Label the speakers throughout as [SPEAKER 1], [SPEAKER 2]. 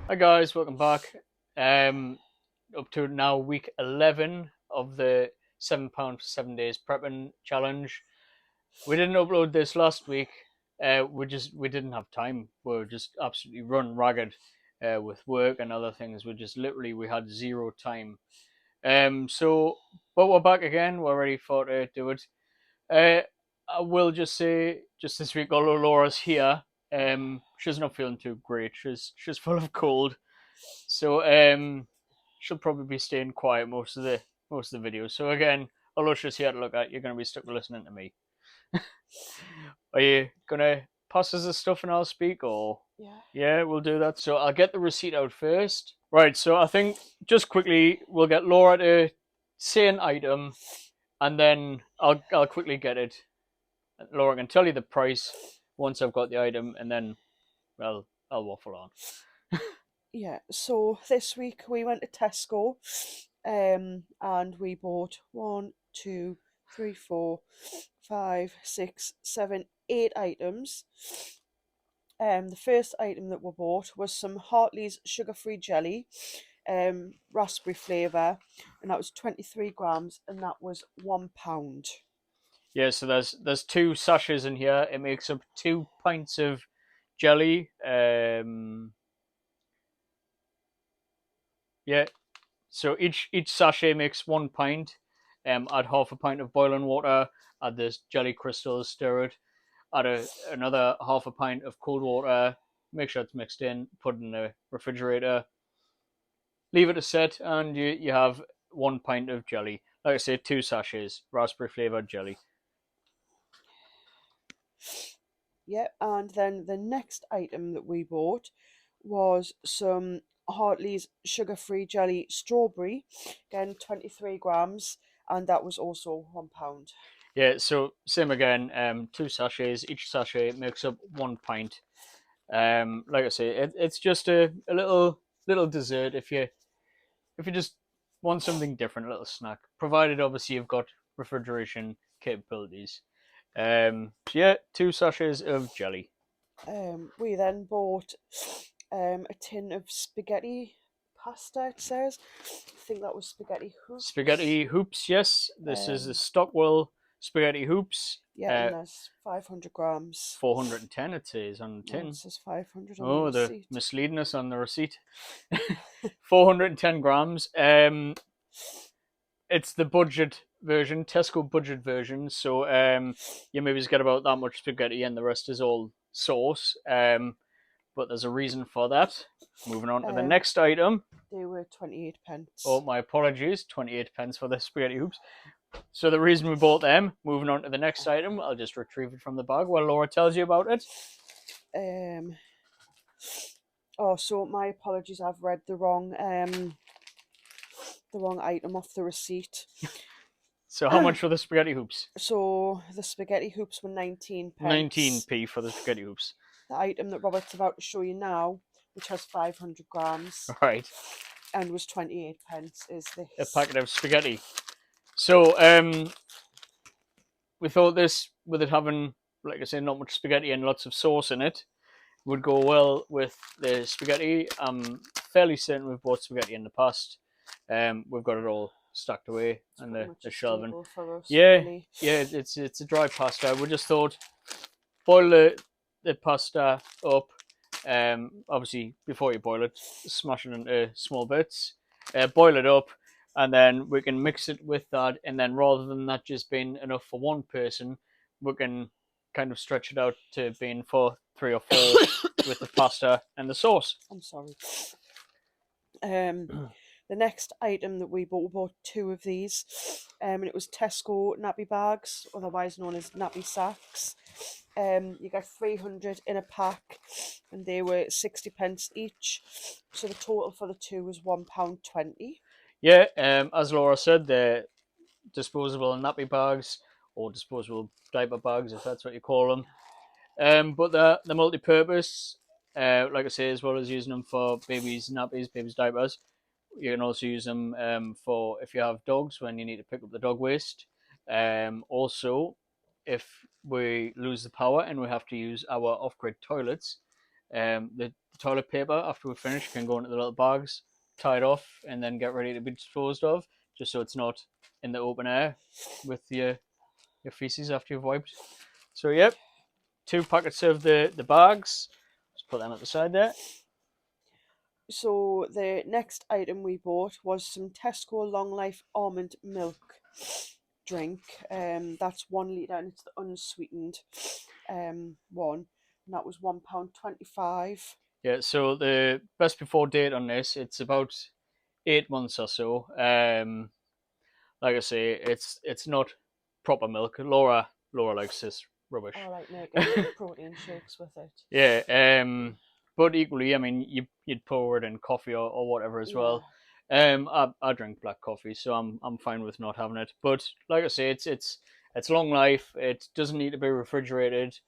[SPEAKER 1] Hi guys, welcome back. Up to now week 11 of the £7 for 7 days prepping challenge. We didn't upload this last week. We didn't have time. We were just absolutely run ragged with work and other things. We had zero time. But we're back again. We're ready for to do it. Uh, I will just say, just this week, although Laura's here, she's not feeling too great. She's full of cold. So she'll probably be staying quiet most of the videos. So again, although she's here to look at, you're gonna be stuck listening to me. Are you gonna pass us the stuff and I'll speak, or
[SPEAKER 2] Yeah.
[SPEAKER 1] yeah, we'll do that. So I'll get the receipt out first. Right. So I think just quickly we'll get Laura to say an item, and then I'll quickly get it. Laura can tell you the price once I've got the item, and then well I'll waffle on.
[SPEAKER 2] Yeah. So this week we went to Tesco, and we bought one, two, three, four, five, six, seven, 8 items. The first item that we bought was some Hartley's sugar-free jelly, raspberry flavour, and that was 23 grams, and that was £1.
[SPEAKER 1] Yeah, so there's two sachets in here. It makes up 2 pints of jelly. Yeah, so each sachet makes 1 pint. Add half a pint of boiling water. Add this jelly crystals. Stir it. Another half a pint of cold water. Make sure it's mixed in. Put it in the refrigerator. Leave it to set, and you have 1 pint of jelly. Like I say, 2 sachets raspberry flavored jelly.
[SPEAKER 2] Yeah, and then the next item that we bought was some Hartley's sugar-free jelly strawberry, again 23 grams, and that was also £1.
[SPEAKER 1] Yeah, so same again. 2 sachets. Each sachet makes up 1 pint. Like I say, it's just a little dessert if you just want something different, a little snack. Provided obviously you've got refrigeration capabilities. So yeah, 2 sachets of jelly.
[SPEAKER 2] We then bought a tin of spaghetti pasta, it says. I think that was spaghetti hoops.
[SPEAKER 1] Spaghetti hoops. Yes, this is the
[SPEAKER 2] Um,
[SPEAKER 1] Stockwell spaghetti hoops.
[SPEAKER 2] yeah, and there's 500 grams.
[SPEAKER 1] 410 it says on the
[SPEAKER 2] No, it
[SPEAKER 1] tin.
[SPEAKER 2] says 500 on the
[SPEAKER 1] Oh, the
[SPEAKER 2] receipt.
[SPEAKER 1] misleading us on the receipt. 410 grams. It's the budget version, Tesco budget version. So you maybe just get about that much spaghetti, and the rest is all sauce. But there's a reason for that. Moving on to the
[SPEAKER 2] Um,
[SPEAKER 1] next item.
[SPEAKER 2] they were 28
[SPEAKER 1] Oh,
[SPEAKER 2] pence.
[SPEAKER 1] my apologies. 28 pence for the spaghetti hoops. So the reason we bought them. Moving on to the next item. I'll just retrieve it from the bag while Laura tells you about it.
[SPEAKER 2] Um, oh, so my apologies. I've read the wrong item off the receipt.
[SPEAKER 1] So how much for the spaghetti hoops?
[SPEAKER 2] So the spaghetti hoops were 19 pence.
[SPEAKER 1] 19p for the spaghetti hoops.
[SPEAKER 2] The item that Robert's about to show you now, which has 500 grams
[SPEAKER 1] Right.
[SPEAKER 2] and was 28 pence, is
[SPEAKER 1] A
[SPEAKER 2] this.
[SPEAKER 1] packet of spaghetti. So we thought this, with it having, like I say, not much spaghetti and lots of sauce in it, would go well with the spaghetti. I'm fairly certain we've bought spaghetti in the past. We've got it all stacked away
[SPEAKER 2] It's
[SPEAKER 1] on
[SPEAKER 2] pretty
[SPEAKER 1] the,
[SPEAKER 2] much
[SPEAKER 1] the
[SPEAKER 2] a
[SPEAKER 1] shelving.
[SPEAKER 2] staple for us,
[SPEAKER 1] Yeah,
[SPEAKER 2] really.
[SPEAKER 1] yeah, it's a dry pasta. We just thought boil the pasta up. Obviously, before you boil it, smash it into small bits. Boil it up, and then we can mix it with that. And then rather than that just being enough for one person, we can kind of stretch it out to being for 3 or 4 with the pasta and the sauce.
[SPEAKER 2] I'm sorry. The next item that we bought 2 of these, and it was Tesco nappy bags, otherwise known as nappy sacks. You get 300 in a pack, and they were 60 pence each. So the total for the 2 was £1.20.
[SPEAKER 1] Yeah, as Laura said, they're disposable nappy bags or disposable diaper bags, if that's what you call them. But they're multi-purpose. Like I say, as well as using them for babies' nappies, babies' diapers, you can also use them for if you have dogs when you need to pick up the dog waste. Also, if we lose the power and we have to use our off-grid toilets, The toilet paper after we finish can go into the little bags, tied off, and then get ready to be disposed of, just so it's not in the open air with your feces after you've wiped. So yep, 2 packets of the bags. Just put them at the side there.
[SPEAKER 2] So the next item we bought was some Tesco Long Life almond milk drink. That's 1 litre and it's the unsweetened one, and that was £1.25.
[SPEAKER 1] Yeah, so the best before date on this, it's about 8 months or so. Like I say, it's not proper milk. Laura likes this rubbish.
[SPEAKER 2] I like making protein shakes with it.
[SPEAKER 1] Yeah, but equally, I mean, you'd pour it in coffee or whatever as
[SPEAKER 2] Yeah,
[SPEAKER 1] well. I drink black coffee, so I'm fine with not having it. But like I say, it's long life. It doesn't need to be refrigerated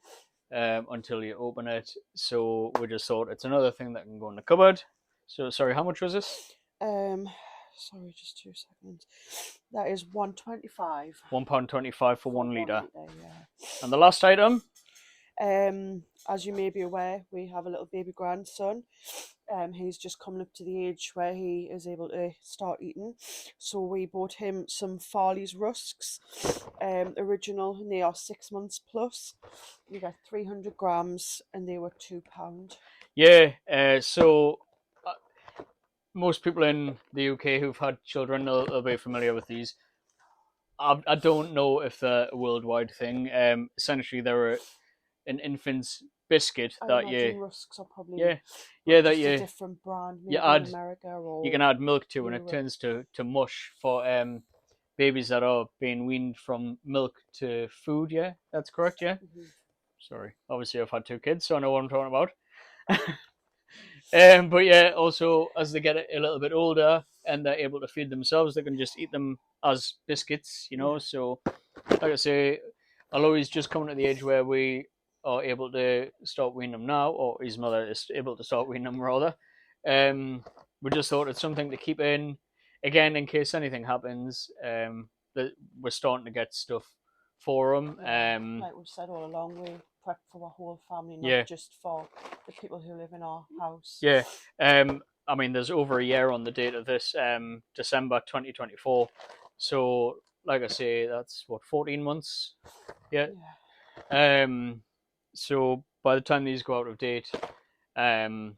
[SPEAKER 1] until you open it. So we just thought it's another thing that can go in the cupboard. So sorry, how much was this?
[SPEAKER 2] um, sorry, just 2 seconds. That is 125
[SPEAKER 1] £1.25 for
[SPEAKER 2] for
[SPEAKER 1] 1 litre.
[SPEAKER 2] 1 litre. Yeah.
[SPEAKER 1] And the last item,
[SPEAKER 2] As you may be aware, we have a little baby grandson. He's just coming up to the age where he is able to start eating. So we bought him some Farley's rusks, original, and they are 6 months plus. You get 300 grams, and they were £2.
[SPEAKER 1] yeah. So most people in the UK who've had children will be familiar with these. I don't know if they're a worldwide thing. Essentially, they're an infant's biscuit
[SPEAKER 2] I
[SPEAKER 1] that you
[SPEAKER 2] imagine rusks are probably
[SPEAKER 1] yeah yeah that
[SPEAKER 2] just a different brand,
[SPEAKER 1] you
[SPEAKER 2] maybe in
[SPEAKER 1] add
[SPEAKER 2] America
[SPEAKER 1] you
[SPEAKER 2] or
[SPEAKER 1] can add milk to, and it
[SPEAKER 2] Europe.
[SPEAKER 1] turns to mush for babies that are being weaned from milk to food. Yeah, that's correct. Yeah,
[SPEAKER 2] Mhm.
[SPEAKER 1] sorry. Obviously, I've had 2 kids, so I know what I'm talking about. But yeah, also as they get a little bit older and they're able to feed themselves, they can just eat them as biscuits, you
[SPEAKER 2] Yeah,
[SPEAKER 1] know. So, like I say, although he's just coming to the age where we are able to start weaning him now, or his mother is able to start weaning him rather, we just thought it's something to keep in, again, in case anything happens, that we're starting to get stuff for him.
[SPEAKER 2] yeah. Like we've said all along, we prep for our whole family, not
[SPEAKER 1] Yeah,
[SPEAKER 2] just for the people who live in our house.
[SPEAKER 1] yeah. I mean, there's over a year on the date of this, December 2024. So, like I say, that's what 14 months. Yeah.
[SPEAKER 2] Yeah,
[SPEAKER 1] Um. So by the time these go out of date, um,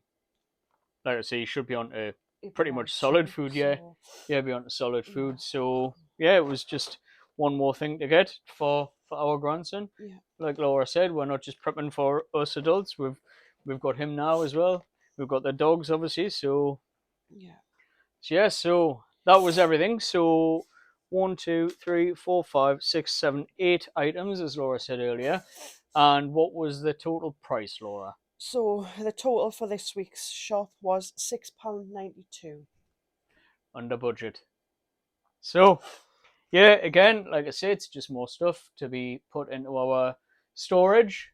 [SPEAKER 1] like I say, you should be on to
[SPEAKER 2] it'd be
[SPEAKER 1] pretty
[SPEAKER 2] like
[SPEAKER 1] much solid
[SPEAKER 2] 2.
[SPEAKER 1] food. Yeah.
[SPEAKER 2] So
[SPEAKER 1] Yeah, be on to solid
[SPEAKER 2] yeah,
[SPEAKER 1] food. So yeah, it was just one more thing to get for our grandson.
[SPEAKER 2] yeah,
[SPEAKER 1] Like Laura said, we're not just prepping for us adults. We've got him now as well. We've got the dogs, obviously.
[SPEAKER 2] yeah.
[SPEAKER 1] So yeah, so that was everything. So 1, 2, 3, 4, 5, 6, 7, 8 items, as Laura said earlier. And what was the total price, Laura?
[SPEAKER 2] So the total for this week's shop was £6.92.
[SPEAKER 1] Under budget. So yeah, again, like I say, it's just more stuff to be put into our storage.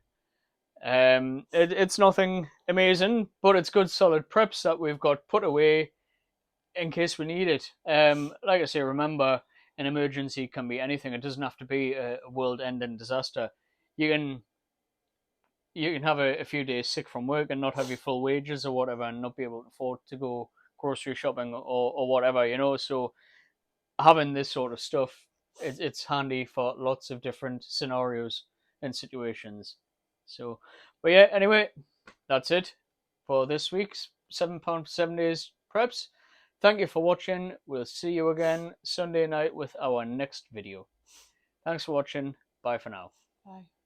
[SPEAKER 1] It's nothing amazing, but it's good solid preps that we've got put away in case we need it. Like I say, remember, an emergency can be anything. It doesn't have to be a world-ending disaster. You can you can have a few days sick from work and not have your full wages or whatever, and not be able to afford to go grocery shopping or whatever, you know. So having this sort of stuff, it's handy for lots of different scenarios and situations. So, but yeah, anyway, that's it for this week's £7 for 7 days preps. Thank you for watching. We'll see you again Sunday night with our next video. Thanks for watching. Bye for now.
[SPEAKER 2] Bye.